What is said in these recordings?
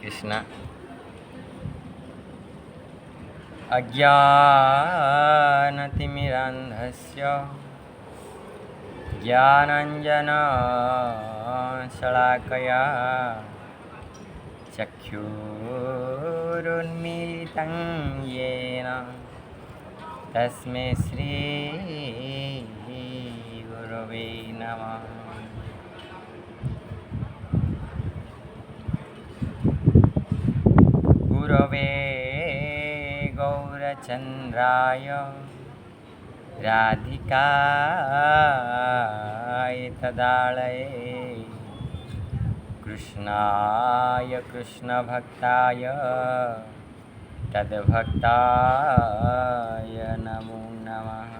कृष्ण। अज्ञानतिमिरान्धस्य ज्ञानाञ्जनशलाकया चक्षुरुन्मीलितं येन तस्मै श्रीगुरवे नमः। गुरवे गौरचन्द्राय राधिकाय तदालये कृष्णाय कृष्णभक्ताय तद्भक्ताय नमो नमः।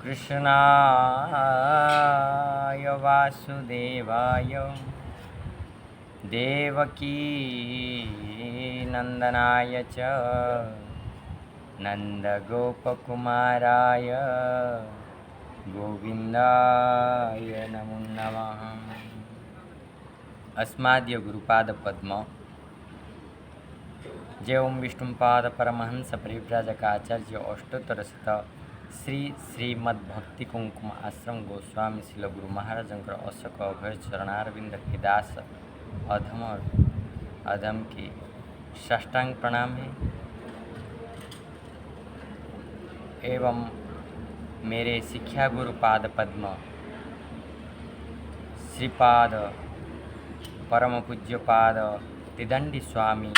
कृष्णाय वासुदेवाय देवकी नन्दनाय च नन्दगोपकुमाराय गोविन्दाय नमो नमः। अस्माद्य गुरुपादपद्म जय ओम विष्णुपाद परमहंस परिव्राजकाचार्य अष्टोत्तरशत श्री श्रीमद्भक्ति कुंकुम आश्रम गोस्वामी शिल गुरु महाराजंकर अशोक अभय चरणारविंद के दास अधम की साष्टांग प्रणाम है एवं मेरे शिक्षा गुरु पाद पद्म श्रीपाद परम पूज्य पाद तिदंडी स्वामी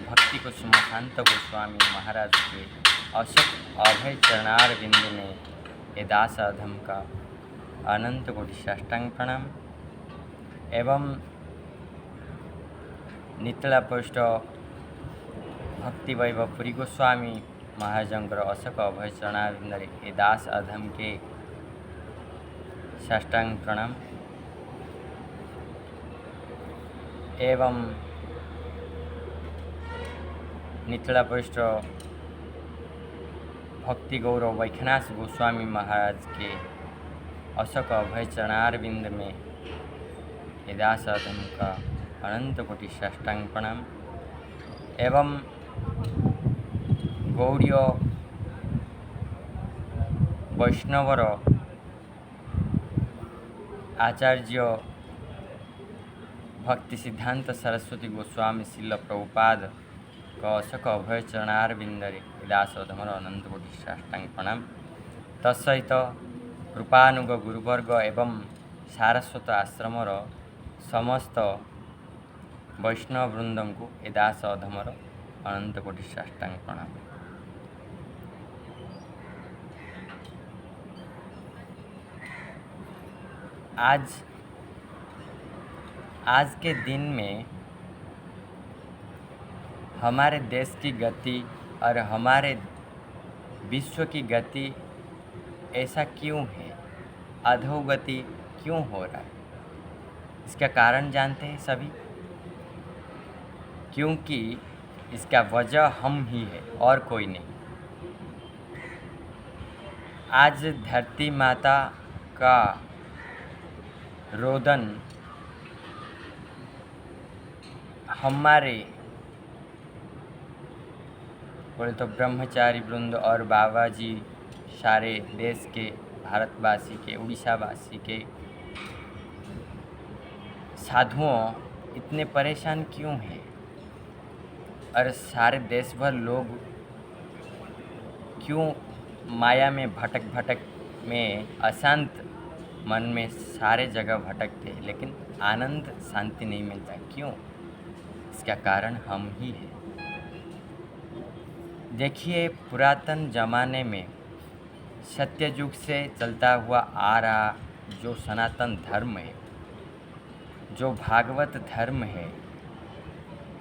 भक्ति कुसुम शांत गोस्वामी महाराज के अशोक अभय चरणारविंद में ये दास अधम का अनंत कोटि साष्टांग प्रणाम एवं नितला पोस्ट भक्ति वैभव पुरी गोस्वामी महाराजंकर अशोक अभय चरणारविंद ये दास अधम के साष्टांग प्रणाम एवं नितला पोस्ट भक्ति गौरव वैखनाथ गोस्वामी महाराज के अशोक अभय चरणारविंद में ये दास अधम का अनंत कोटि साष्टांग प्रणाम एवं गौड़ीय वैष्णवर आचार्य भक्ति सिद्धांत सरस्वती गोस्वामी शिल प्रभुपाद का अशोक अभय चरणारविंद दास अधमर अनंत कोटि साष्टांग प्रणाम तत्सहित कृपानुग गुरुवर्ग एवं सारस्वत आश्रमर समस्त वैष्णव वृंदम को ए दास अधमर अनंत कोटि साष्टांग प्रणाम। आज के दिन में हमारे देश की गति और हमारे विश्व की गति ऐसा क्यों है, अधोगति क्यों हो रहा है, इसका कारण जानते हैं सभी। क्योंकि इसका वजह हम ही है और कोई नहीं। आज धरती माता का रोदन हमारे बोले तो ब्रह्मचारी वृंद और बाबा जी सारे देश के भारतवासी के उड़ीसावासी के साधुओं इतने परेशान क्यों हैं और सारे देश भर लोग क्यों माया में भटक में अशांत मन में सारे जगह भटकते हैं लेकिन आनंद शांति नहीं मिलता क्यों? इसका कारण हम ही हैं। देखिए पुरातन ज़माने में सत्ययुग से चलता हुआ आ रहा जो सनातन धर्म है, जो भागवत धर्म है,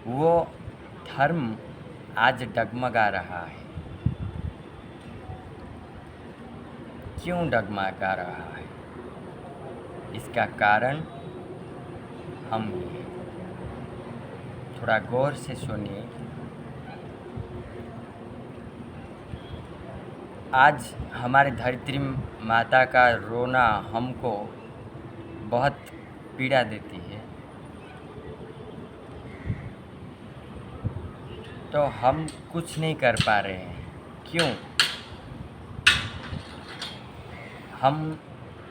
वो धर्म आज डगमगा रहा है। क्यों डगमगा रहा है? इसका कारण हम ही हैं। थोड़ा गौर से सुनिए। आज हमारे धरित्री माता का रोना हमको बहुत पीड़ा देती है। तो हम कुछ नहीं कर पा रहे हैं। क्यों? हम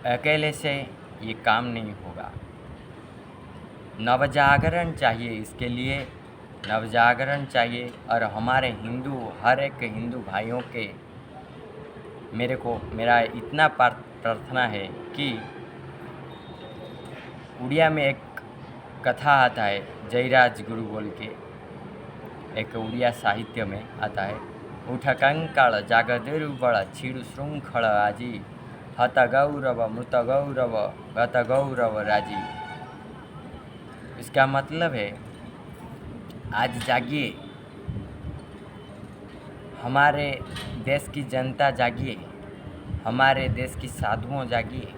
अकेले से ये काम नहीं होगा। नवजागरण चाहिए, इसके लिए नवजागरण चाहिए। और हमारे हर एक हिंदू भाइयों के मेरा इतना प्रार्थना है कि उड़िया में एक कथा आता है, जयराज गुरु बोल के एक उड़िया साहित्य में आता है। उठ कंकाल जागदुर्बल छिड़ श्रृंखल आजी, हत गौरव मृत गौरव गत गौरव राजी। इसका मतलब है, आज जागिए, हमारे देश की जनता जागिए, हमारे देश की साधुओं जागिए।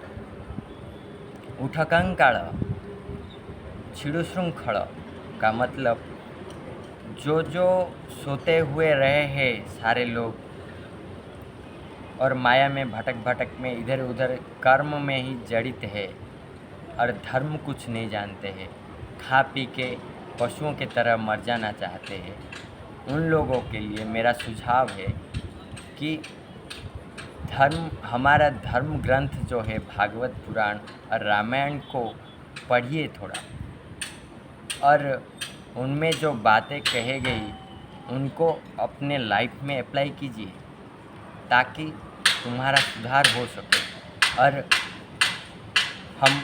उठ कंकाल छिड़ श्रृंखल का मतलब जो सोते हुए रहे हैं सारे लोग, और माया में भटक में इधर उधर कर्म में ही जड़ित है और धर्म कुछ नहीं जानते हैं, खा पी के पशुओं की तरह मर जाना चाहते हैं, उन लोगों के लिए मेरा सुझाव है कि हमारा धर्म ग्रंथ जो है भागवत पुराण और रामायण को पढ़िए थोड़ा, और उनमें जो बातें कही गई उनको अपने लाइफ में अप्लाई कीजिए ताकि तुम्हारा सुधार हो सके और हम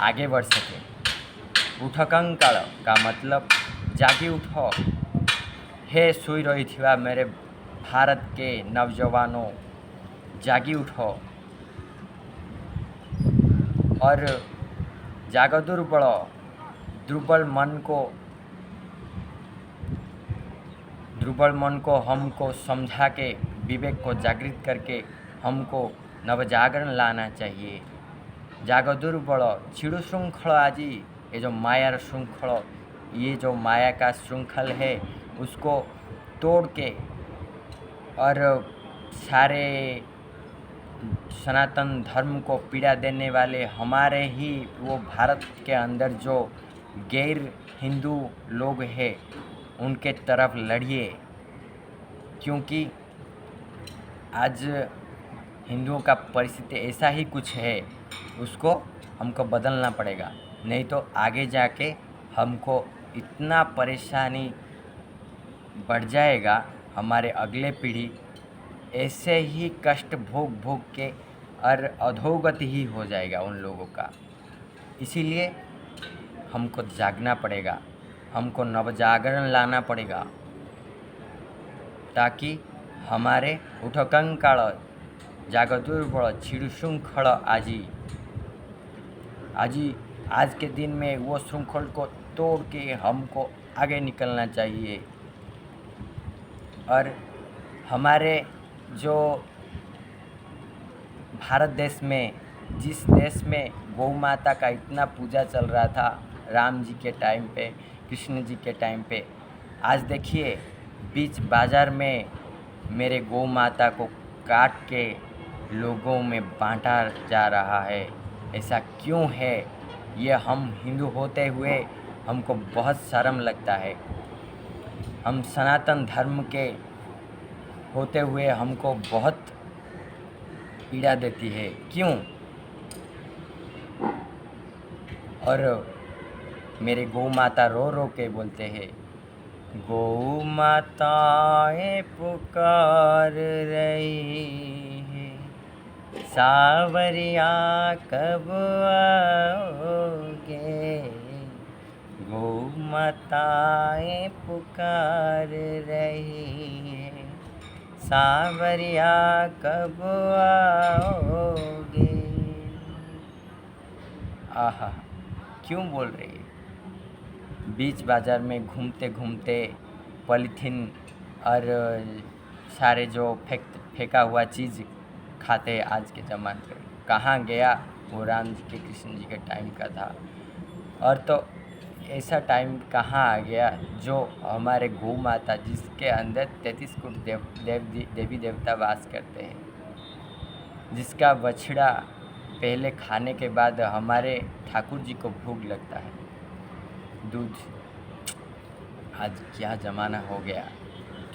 आगे बढ़ सकें। उठ कंकाल का मतलब जागी उठो, हे सोई रही थिवा मेरे भारत के नौजवानों, जागी उठो और जागो दुर्बल मन को हमको समझा के, विवेक को जागृत करके हमको नवजागरण लाना चाहिए। जागो दुर्बल छिड़ु श्रृंखल आजी, ये जो माया श्रृंखल, ये जो माया का श्रृंखल है उसको तोड़ के, और सारे सनातन धर्म को पीड़ा देने वाले हमारे ही वो भारत के अंदर जो गैर हिंदू लोग हैं उनके तरफ लड़िए, क्योंकि आज हिंदुओं का परिस्थिति ऐसा ही कुछ है, उसको हमको बदलना पड़ेगा, नहीं तो आगे जाके हमको इतना परेशानी बढ़ जाएगा, हमारे अगले पीढ़ी ऐसे ही कष्ट भोग के और अधोगति ही हो जाएगा उन लोगों का। इसीलिए हमको जागना पड़ेगा, हमको नवजागरण लाना पड़ेगा ताकि हमारे उठ कंकाल जागो दुर्बल छिड़ श्रृंखल आज के दिन में वो श्रृंखल को तोड़ के हमको आगे निकलना चाहिए। और हमारे जो भारत देश में, जिस देश में गौ माता का इतना पूजा चल रहा था राम जी के टाइम पे, कृष्ण जी के टाइम पे, आज देखिए बीच बाज़ार में मेरे गौ माता को काट के लोगों में बांटा जा रहा है। ऐसा क्यों है? ये हम हिंदू होते हुए हमको बहुत शर्म लगता है। हम सनातन धर्म के होते हुए हमको बहुत पीड़ा देती है। क्यों? और मेरे गौ माता रो रो के बोलते हैं, गौ माताएं पुकार रही है, सावरिया कब आओगे। गौ माताएं पुकार रही है, सावरिया कब आओगे। आहा, क्यों बोल रही है? बीच बाज़ार में घूमते घूमते पॉलीथीन और सारे जो फेंका हुआ चीज़ खाते आज के ज़माने पे, कहाँ गया वो राम जी के कृष्ण जी के टाइम का था। और तो ऐसा टाइम कहाँ आ गया जो हमारे गौ माता, जिसके अंदर 33 कोटि देवी देवता वास करते हैं, जिसका बछड़ा पहले खाने के बाद हमारे ठाकुर जी को भोग लगता है, दूध। आज क्या ज़माना हो गया।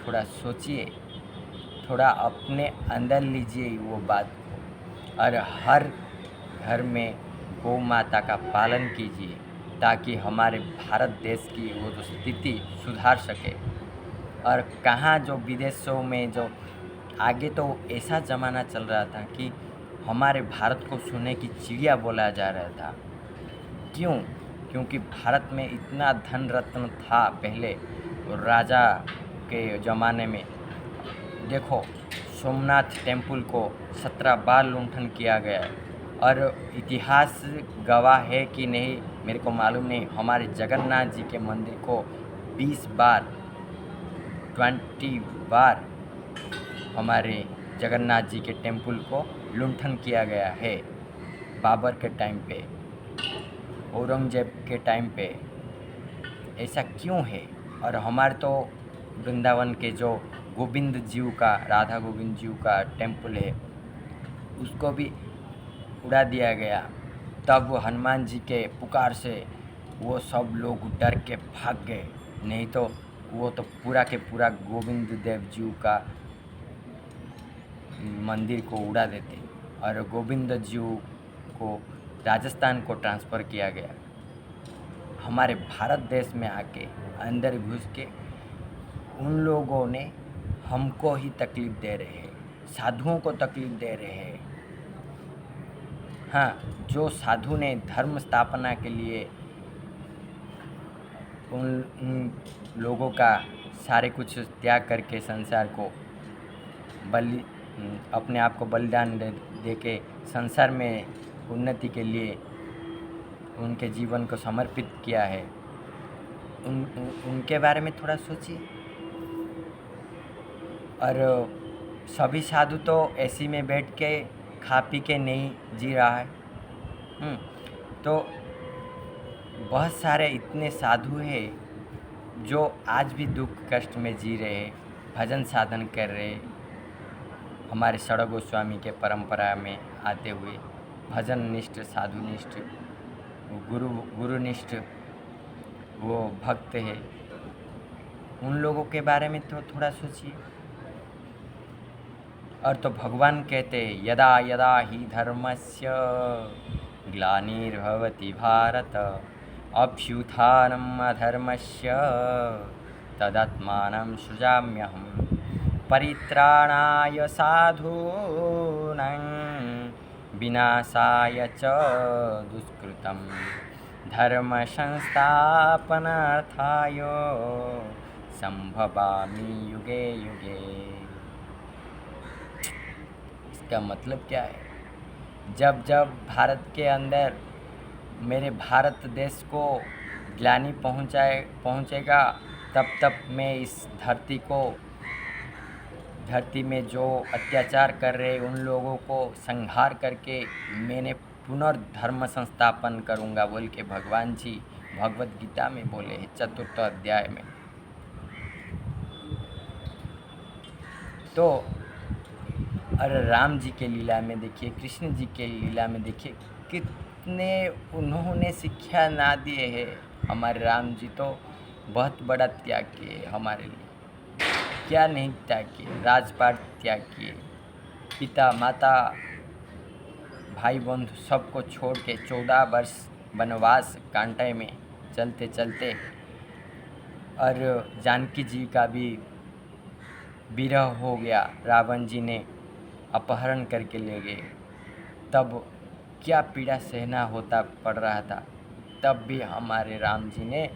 थोड़ा सोचिए, थोड़ा अपने अंदर लीजिए वो बात को, और हर घर में गौ माता का पालन कीजिए ताकि हमारे भारत देश की वो जो स्थिति सुधार सके। और कहाँ जो विदेशों में जो आगे तो ऐसा ज़माना चल रहा था कि हमारे भारत को सोने की चिड़िया बोला जा रहा था। क्यों? क्योंकि भारत में इतना धन रत्न था पहले राजा के ज़माने में। देखो, सोमनाथ टेम्पल को 17 बार लुंठन किया गया है, और इतिहास गवाह है कि नहीं मेरे को मालूम नहीं। हमारे जगन्नाथ जी के मंदिर को 20 बार 20 बार हमारे जगन्नाथ जी के टेम्पल को लुंठन किया गया है। बाबर के टाइम पे, औरंगजेब के टाइम पे ऐसा क्यों है? और हमारे तो वृंदावन के जो गोविंद जीव का, राधा गोविंद जीव का टेम्पल है, उसको भी उड़ा दिया गया। तब हनुमान जी के पुकार से वो सब लोग डर के भाग गए, नहीं तो वो तो पूरा के पूरा गोविंद देव जी का मंदिर को उड़ा देते, और गोविंद जी को राजस्थान को ट्रांसफ़र किया गया। हमारे भारत देश में आके अंदर घुस के उन लोगों ने हमको ही तकलीफ़ दे रहे हैं, साधुओं को तकलीफ़ दे रहे हैं। हाँ, जो साधु ने धर्म स्थापना के लिए उन लोगों का सारे कुछ त्याग करके संसार को अपने आप को बलिदान दे के संसार में उन्नति के लिए उनके जीवन को समर्पित किया है, उनके बारे में थोड़ा सोचिए। और सभी साधु तो ऐसी में बैठ के खा पी के नहीं जी रहा है। तो बहुत सारे इतने साधु हैं जो आज भी दुख कष्ट में जी रहे, भजन साधन कर रहे। हमारे षड़ गोस्वामी के परंपरा में आते हुए भजन निष्ठ, साधुनिष्ठ, गुरुनिष्ठ वो भक्त है। उन लोगों के बारे में तो थोड़ा सोचिए। और तो भगवान कहते हैं, यदा यदा ही धर्मस्य ग्लानिर्भवति भारत अभ्युत्थानम् अधर्मस्य तदात्मानं सृजाम्यहम् परित्राणाय साधूनां विनाशाय च दुष्कृतं धर्म संस्थापनार्थाय संभवामि युगे युगे। इसका मतलब क्या है? जब जब भारत के अंदर, मेरे भारत देश को ग्लानि पहुँचेगा, तब तब मैं इस धरती में जो अत्याचार कर रहे उन लोगों को संहार करके मैंने पुनर्धर्म संस्थापन करूँगा बोल के भगवान जी भगवत गीता में बोले हैं 4th अध्याय में। तो और राम जी के लीला में देखिए, कृष्ण जी के लीला में देखिए, कितने उन्होंने शिक्षा ना दिए हैं। हमारे राम जी तो बहुत बड़ा त्याग किए हमारे लिए। क्या नहीं त्याग किए? राजपाट त्याग किए, पिता माता भाई बंधु सबको छोड़ के 14 वर्ष वनवास कांटे में चलते चलते, और जानकी जी का भी विरह हो गया, रावण जी ने अपहरण करके ले गए। तब क्या पीड़ा सहना पड़ रहा था। तब भी हमारे राम जी ने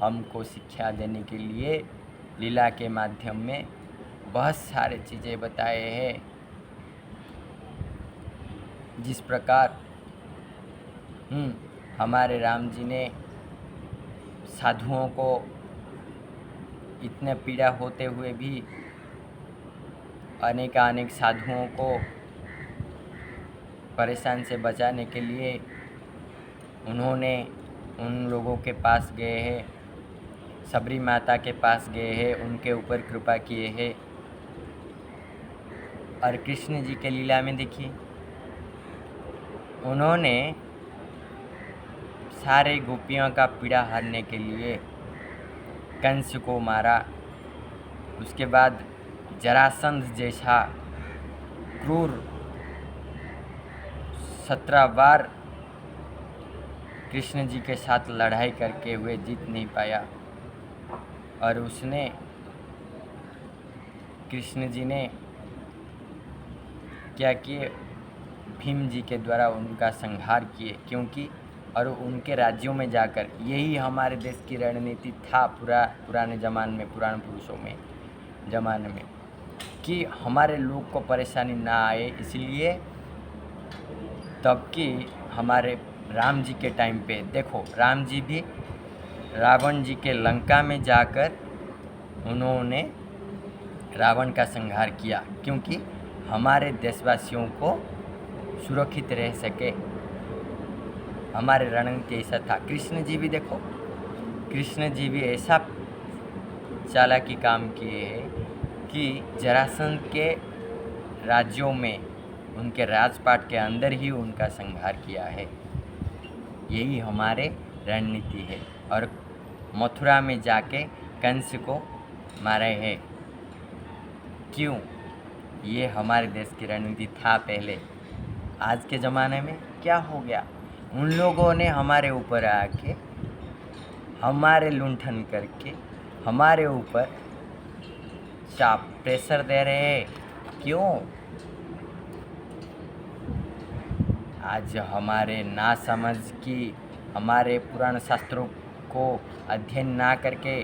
हमको शिक्षा देने के लिए लीला के माध्यम में बहुत सारे चीज़ें बताए हैं। जिस प्रकार हमारे राम जी ने साधुओं को इतने पीड़ा होते हुए भी अनेक साधुओं को परेशान से बचाने के लिए उन्होंने उन लोगों के पास गए हैं, सबरी माता के पास गए हैं, उनके ऊपर कृपा किए हैं। और कृष्ण जी के लीला में देखिए, उन्होंने सारे गोपियों का पीड़ा हरने के लिए कंस को मारा, उसके बाद जरासंध जैसा क्रूर 17 बार कृष्ण जी के साथ लड़ाई करके हुए जीत नहीं पाया, और उसने कृष्ण जी ने क्या किए, भीम जी के द्वारा उनका संहार किए। क्योंकि और उनके राज्यों में जाकर, यही हमारे देश की रणनीति था पुराने ज़माने में, पुराण पुरुषों में ज़माने में, कि हमारे लोग को परेशानी ना आए। इसलिए तब कि हमारे राम जी के टाइम पे देखो, राम जी भी रावण जी के लंका में जाकर उन्होंने रावण का संहार किया, क्योंकि हमारे देशवासियों को सुरक्षित रह सके। हमारे रणनीति ऐसा था। कृष्ण जी भी देखो, कृष्ण जी भी ऐसा चालाकी काम किए हैं कि जरासंध के राज्यों में, उनके राजपाट के अंदर ही उनका संहार किया है। यही हमारे रणनीति है। और मथुरा में जाके कंस को मारे हैं। क्यों? ये हमारे देश की रणनीति था पहले। आज के ज़माने में क्या हो गया, उन लोगों ने हमारे ऊपर आके, हमारे लुंठन करके हमारे ऊपर चाप प्रेशर दे रहे हैं। क्यों? आज हमारे ना समझ की, हमारे पुराण शास्त्रों को अध्ययन ना करके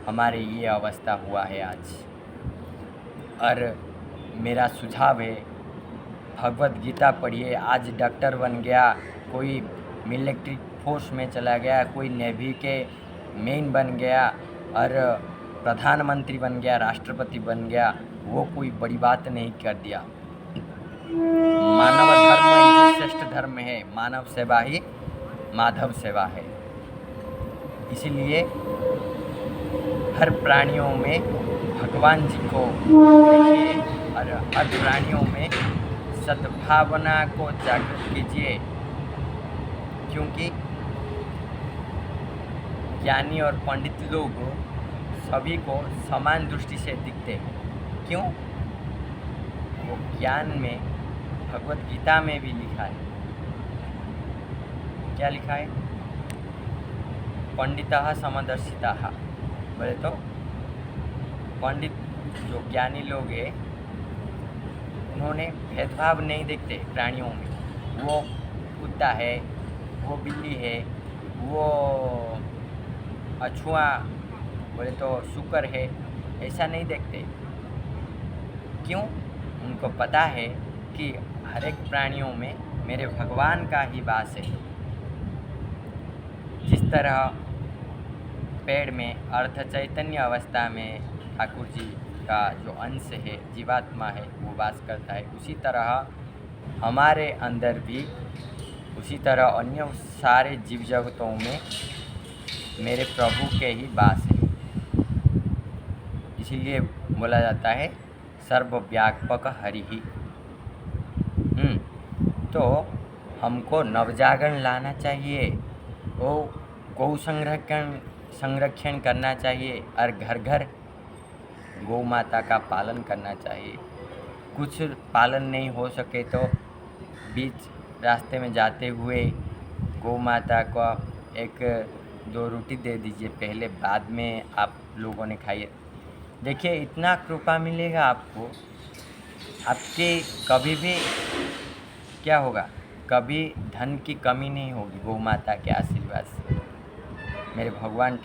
हमारे ये अवस्था हुआ है आज। और मेरा सुझाव है, भगवत गीता पढ़िए। आज डॉक्टर बन गया, कोई मिलिट्री फोर्स में चला गया, कोई नेवी के मेन बन गया, और प्रधानमंत्री बन गया, राष्ट्रपति बन गया, वो कोई बड़ी बात नहीं कर दिया। मानव धर्म ही श्रेष्ठ धर्म है, मानव सेवा ही माधव सेवा है। इसीलिए हर प्राणियों में भगवान जी को देखिए, और हर प्राणियों में सद्भावना को जागृत कीजिए। क्योंकि ज्ञानी और पंडित लोग सभी को समान दृष्टि से दिखते हैं। क्यों? वो ज्ञान में, भगवत गीता में भी लिखा है। क्या लिखा है? पंडितः समदर्शिताः। बोले तो पंडित जो ज्ञानी लोग हैं, उन्होंने भेदभाव नहीं देखते प्राणियों में। वो कुत्ता है, वो बिल्ली है, वो अछुआ, बोले तो शुकर है, ऐसा नहीं देखते। क्यों? उनको पता है कि हर एक प्राणियों में मेरे भगवान का ही वास है। जिस तरह पेड़ में अर्ध चैतन्य अवस्था में ठाकुर जी का जो अंश है, जीवात्मा है, वो वास करता है, उसी तरह हमारे अंदर भी, उसी तरह अन्य सारे जीव जगतों में मेरे प्रभु के ही वास है। इसीलिए बोला जाता है सर्वव्यापक हरि ही। तो हमको नवजागरण लाना चाहिए, वो गौ संरक्षण करना चाहिए, और घर घर गौ माता का पालन करना चाहिए। कुछ पालन नहीं हो सके तो बीच रास्ते में जाते हुए गौ माता को 1-2 रोटी दे दीजिए पहले, बाद में आप लोगों ने खाइए। देखिए, इतना कृपा मिलेगा आपको, आपके कभी भी क्या होगा, कभी धन की कमी नहीं होगी गौ माता के आशीर्वाद से। मेरे भगवान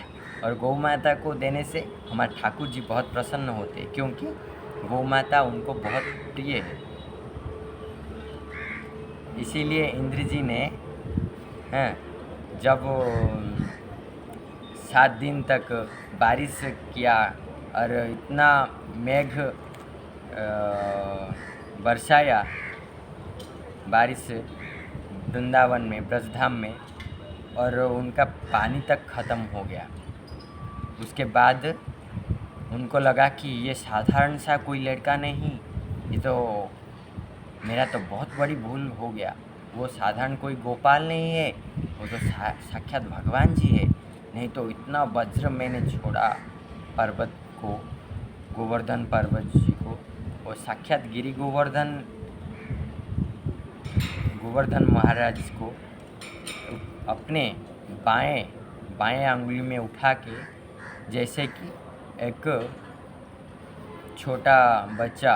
और गौ माता को देने से हमारे ठाकुर जी बहुत प्रसन्न होते हैं, क्योंकि गौ माता उनको बहुत प्रिय है। इसीलिए इंद्र जी ने जब 7 दिन तक बारिश किया और इतना मेघ बरसाया, बारिश वृंदावन में, ब्रजधाम में, और उनका पानी तक ख़त्म हो गया। उसके बाद उनको लगा कि ये साधारण सा कोई लड़का नहीं, ये तो मेरा तो बहुत बड़ी भूल हो गया। वो साधारण कोई गोपाल नहीं है, वो तो साक्षात भगवान जी है। नहीं तो इतना वज्र मैंने छोड़ा पर्वत को, गोवर्धन पर्वत जी को, और साक्षात गिरी गोवर्धन महाराज को अपने बाएं अंगुली में उठा के, जैसे कि एक छोटा बच्चा,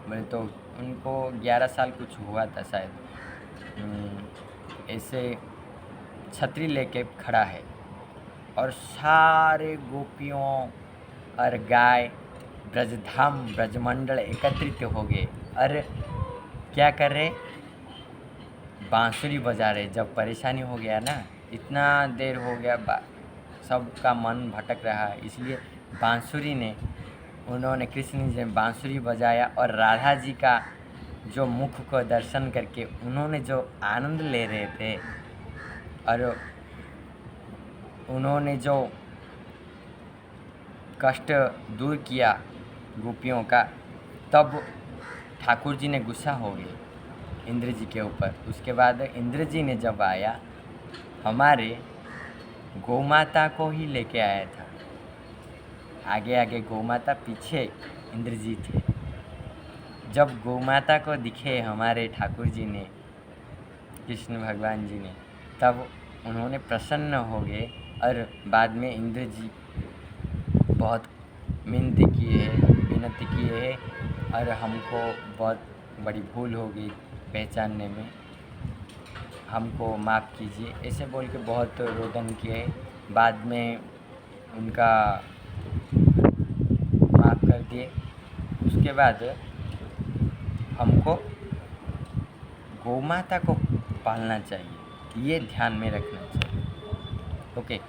बोले तो उनको 11 साल कुछ हुआ था शायद, ऐसे छतरी लेके खड़ा है और सारे गोपियों और गाय ब्रजधाम ब्रजमंडल एकत्रित हो गए और क्या कर रहे, बांसुरी बजा रहे। जब परेशानी हो गया ना, इतना देर हो गया, सबका मन भटक रहा है, इसलिए कृष्ण जी ने बांसुरी बजाया और राधा जी का जो मुख को दर्शन करके उन्होंने जो आनंद ले रहे थे और उन्होंने जो कष्ट दूर किया गोपियों का, तब ठाकुर जी ने गुस्सा हो गए इंद्र जी के ऊपर। उसके बाद इंद्र जी ने जब आया, हमारे गौमाता को ही लेके आया था, आगे आगे गौमाता, पीछे इंद्र जी थे। जब गौमाता को दिखे हमारे ठाकुर जी ने, कृष्ण भगवान जी ने, तब उन्होंने प्रसन्न हो गए और बाद में इंद्र जी बहुत मिन्नत किए है और हमको बहुत बड़ी भूल हो गई पहचानने में, हमको माफ़ कीजिए, ऐसे बोल के बहुत रोदन किए। बाद में उनका माफ़ कर दिए। उसके बाद हमको गौमाता को पालना चाहिए, ये ध्यान में रखना चाहिए। ओके,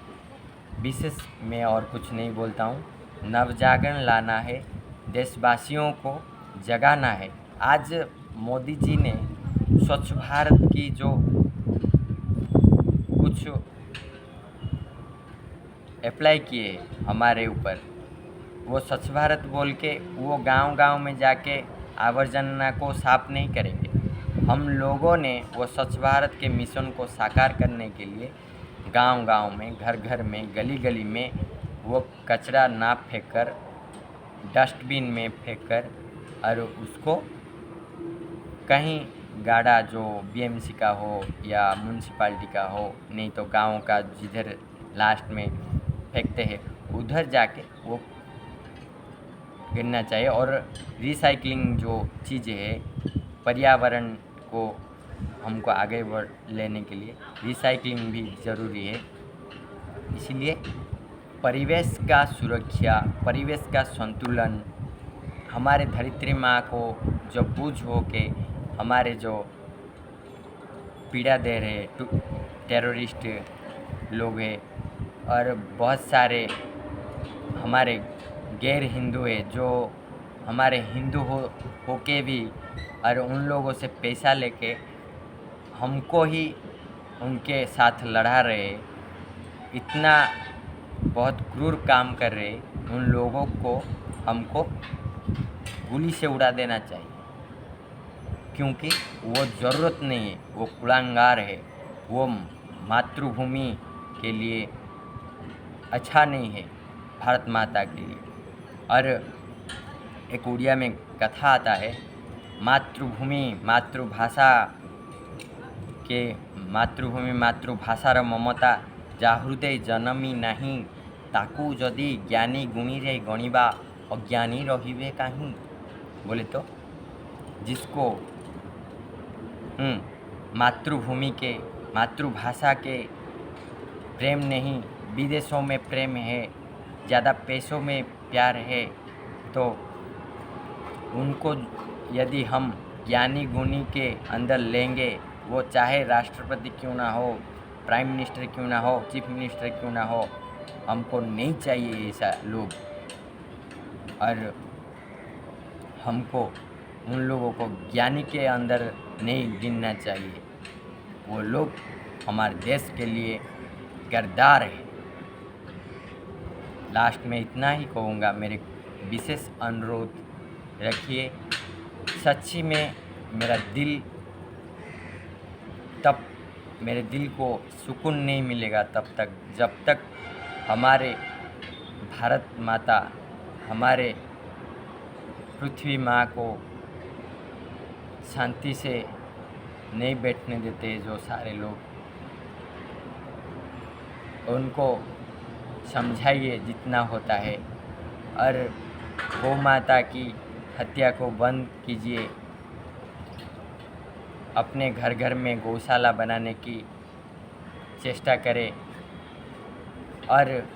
विशेष मैं और कुछ नहीं बोलता हूँ। नवजागरण लाना है, देशवासियों को जगाना है। आज मोदी जी ने स्वच्छ भारत की जो कुछ अप्लाई किए हमारे ऊपर, वो स्वच्छ भारत बोल के वो गांव-गांव में जाके आवर्जना को साफ नहीं करेंगे। हम लोगों ने वो स्वच्छ भारत के मिशन को साकार करने के लिए गांव-गांव में, घर-घर में, गली-गली में वो कचरा ना फेंक कर, डस्टबिन में फेंक कर और उसको कहीं गाड़ा जो बीएमसी का हो या म्यूनसिपाल्टी का हो, नहीं तो गाँव का जिधर लास्ट में फेंकते हैं उधर जाके वो गिरना चाहिए। और रिसाइकलिंग जो चीज़ें है, पर्यावरण को हमको आगे लेने के लिए रिसाइकलिंग भी ज़रूरी है। इसलिए परिवेश का सुरक्षा, परिवेश का संतुलन, हमारे धरित्री माँ को जो बूझ हो के हमारे जो पीड़ा दे रहे टेररिस्ट लोग हैं और बहुत सारे हमारे गैर हिंदू है जो हमारे हिंदू हो के भी और उन लोगों से पैसा लेके हमको ही उनके साथ लड़ा रहे, इतना बहुत क्रूर काम कर रहे, उन लोगों को हमको गोली से उड़ा देना चाहिए, क्योंकि वो ज़रूरत नहीं है, वो कुलांगार है, वो मातृभूमि के लिए अच्छा नहीं है, भारत माता के लिए। और एक उड़िया में कथा आता है, मातृभूमि मातृभाषा के मातृभूमि मातृभाषार ममता जा हृदय जनमी नहीं, ताकू जदि ज्ञानी गुणी रे गणिबा अज्ञानी रहिबे काहीं। बोले तो जिसको मातृभूमि के, मातृभाषा के प्रेम नहीं, विदेशों में प्रेम है, ज़्यादा पैसों में प्यार है, तो उनको यदि हम ज्ञानी गुणी के अंदर लेंगे, वो चाहे राष्ट्रपति क्यों ना हो, प्राइम मिनिस्टर क्यों ना हो, चीफ मिनिस्टर क्यों ना हो, हमको नहीं चाहिए ऐसा लोग। और हमको उन लोगों को ज्ञानी के अंदर नहीं गिनना चाहिए, वो लोग हमारे देश के लिए गद्दार है। लास्ट में इतना ही कहूँगा, मेरे विशेष अनुरोध रखिए। सच्ची में मेरा दिल, तब मेरे दिल को सुकून नहीं मिलेगा तब तक जब तक हमारे भारत माता, हमारे पृथ्वी माँ को शांति से नहीं बैठने देते जो सारे लोग, उनको समझाइए जितना होता है, और गौ माता की हत्या को बंद कीजिए। अपने घर घर में गौशाला बनाने की चेष्टा करें और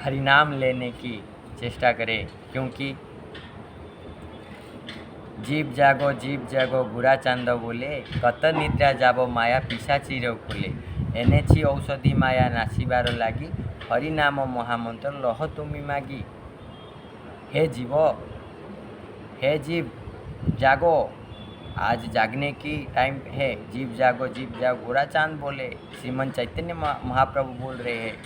हरिनाम लेने की चेष्टा करें, क्योंकि जीव जागो बुरा चांद बोले, कत निद्रा जाबो माया पिशाची खोले, एनेची औषधि माया नासिबार लागी, हरिनाम महामंत्र लह तुमी मागी। हे जीव जागो, आज जागने की टाइम है। जीव जागो बुरा चांद बोले, श्रीमन चैतन्य महाप्रभु बोल रहे हैं।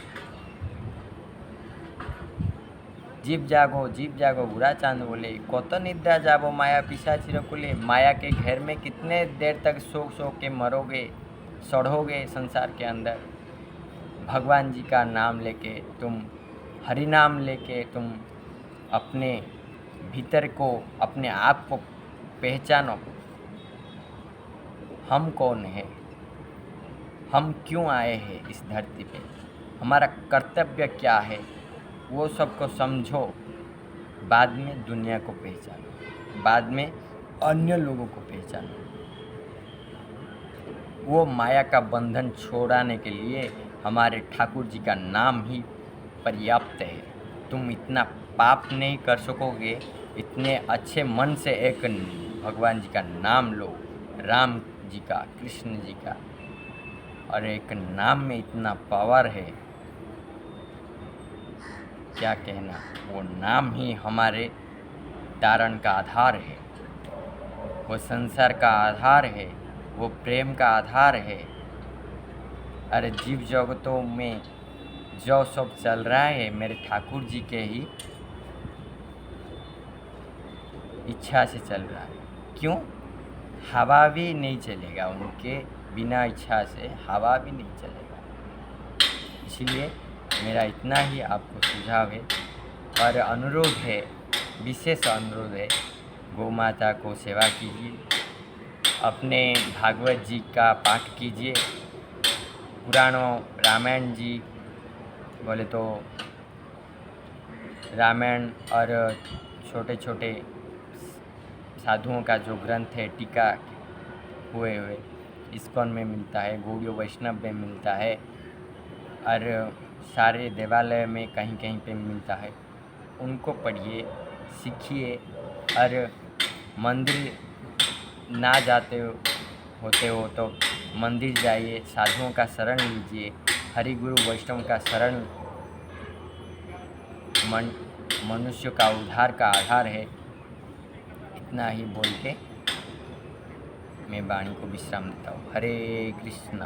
जीव जागो बुरा चांद बोले, कत निद्रा जाबो माया पिशाची कुले। माया के घेर में कितने देर तक सो के मरोगे, सड़ोगे संसार के अंदर। भगवान जी का नाम लेके तुम, हरि नाम लेके तुम अपने भीतर को, अपने आप को पहचानो। हम कौन है, हम क्यों आए हैं इस धरती पे, हमारा कर्तव्य क्या है, वो सबको समझो। बाद में दुनिया को पहचानो, बाद में अन्य लोगों को पहचानो। वो माया का बंधन छोड़ाने के लिए हमारे ठाकुर जी का नाम ही पर्याप्त है। तुम इतना पाप नहीं कर सकोगे, इतने अच्छे मन से एक भगवान जी का नाम लो, राम जी का, कृष्ण जी का, और एक नाम में इतना पावर है, क्या कहना। वो नाम ही हमारे तारण का आधार है, वो संसार का आधार है, वो प्रेम का आधार है। अरे जीव जगतों में जो सब चल रहा है मेरे ठाकुर जी के ही इच्छा से चल रहा है। क्यों? हवा भी नहीं चलेगा, उनके बिना इच्छा से हवा भी नहीं चलेगा। इसलिए मेरा इतना ही आपको सुझाव है और अनुरोध है, विशेष अनुरोध है, गौ माता को सेवा कीजिए, अपने भागवत जी का पाठ कीजिए, पुराणों रामायण जी बोले तो रामायण और छोटे छोटे साधुओं का जो ग्रंथ है, टीका हुए इस्कॉन में मिलता है, गौड़ीय वैष्णव में मिलता है, और सारे देवालय में कहीं कहीं पे मिलता है। उनको पढ़िए, सीखिए, और मंदिर ना जाते होते हो तो मंदिर जाइए, साधुओं का शरण लीजिए, हरि गुरु वैष्णव का शरण मनुष्य का उद्धार का आधार है। इतना ही बोल के मैं वाणी को विश्राम देता हूँ। हरे कृष्णा।